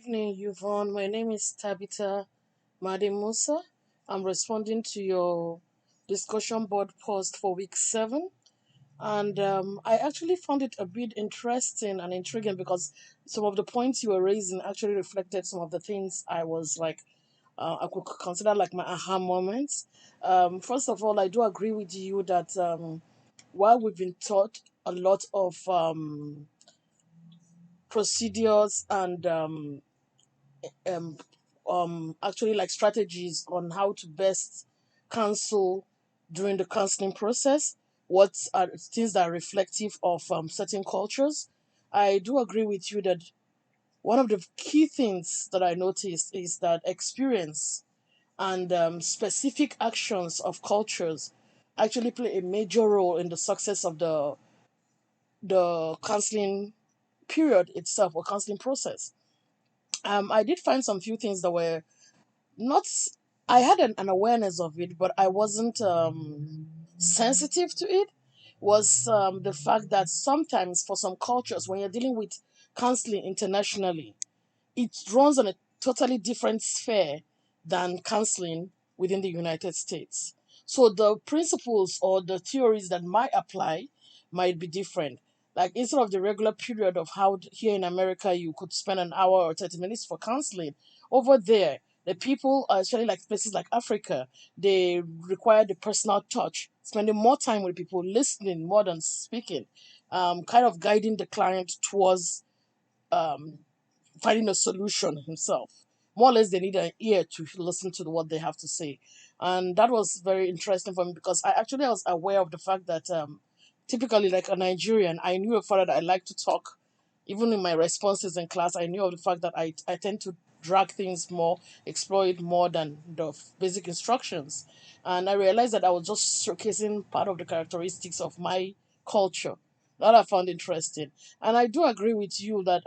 evening, Yvonne. My name is Tabitha Musa. I'm responding to your discussion board post for week 7. And I actually found it a bit interesting and intriguing because some of the points you were raising actually reflected some of the things I was like, I could consider like my aha moments. First of all, I do agree with you that while we've been taught a lot of procedures and um, actually like strategies on how to best counsel during the counseling process. What are things that are reflective of certain cultures? I do agree with you that one of the key things that I noticed is that experience and specific actions of cultures actually play a major role in the success of the counseling period itself or counseling process. I did find some few things that were not I had an awareness of it, but I wasn't sensitive to it. Was the fact that sometimes for some cultures, when you're dealing with counseling internationally, it runs on a totally different sphere than counseling within the United States. So the principles or the theories that might apply might be different. Like instead of the regular period of how here in America you could spend an hour or 30 minutes for counseling, over there, the people, especially like places like Africa, they require the personal touch, spending more time with people, listening more than speaking, kind of guiding the client towards um, finding a solution himself. More or less, they need an ear to listen to what they have to say, and that was very interesting for me because I actually was aware of the fact that typically, like a Nigerian, I knew a father that I like to talk. Even in my responses in class, I knew of the fact that I tend to drag things more, explore it more than the basic instructions, and I realized that I was just showcasing part of the characteristics of my culture that I found interesting. And I do agree with you that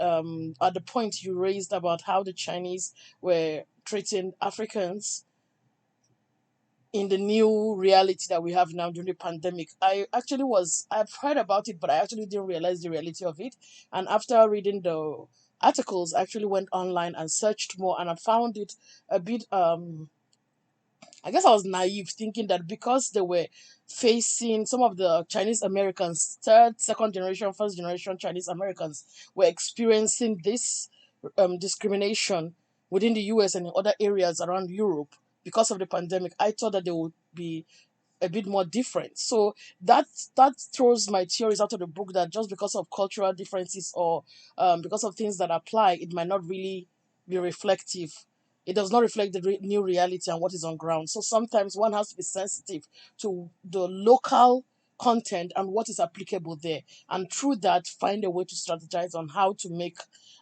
at the point you raised about how the Chinese were treating Africans in the new reality that we have now during the pandemic. I've heard about it, but I actually didn't realize the reality of it. And after reading the articles, I actually went online and searched more, and I found it a bit I guess I was naive thinking that because they were facing some of the Chinese Americans, third, second generation, first generation Chinese Americans were experiencing this discrimination within the US and in other areas around Europe because of the pandemic. I thought that they would be a bit more different. So that throws my theories out of the book that just because of cultural differences or because of things that apply, it might not really be reflective. It does not reflect the new reality and what is on ground. So sometimes one has to be sensitive to the local content and what is applicable there, and through that find a way to strategize on how to make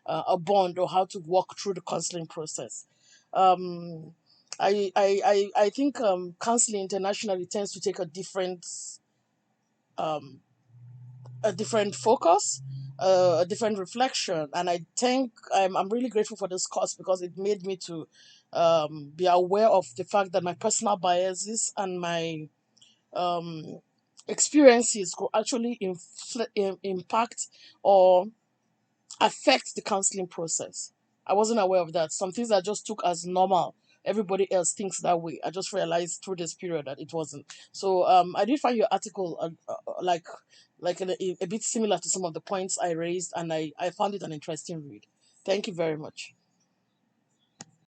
a bond or how to walk through the counseling process. Um, I think counseling internationally tends to take um, a different focus, a different reflection, and I think I'm really grateful for this course because it made me to be aware of the fact that my personal biases and my um, experiences could actually impact or affect the counseling process. I wasn't aware of that. Some things I just took as normal. Everybody else thinks that way. I just realized through this period that it wasn't. So I did find your article like a bit similar to some of the points I raised, and I found it an interesting read. Thank you very much.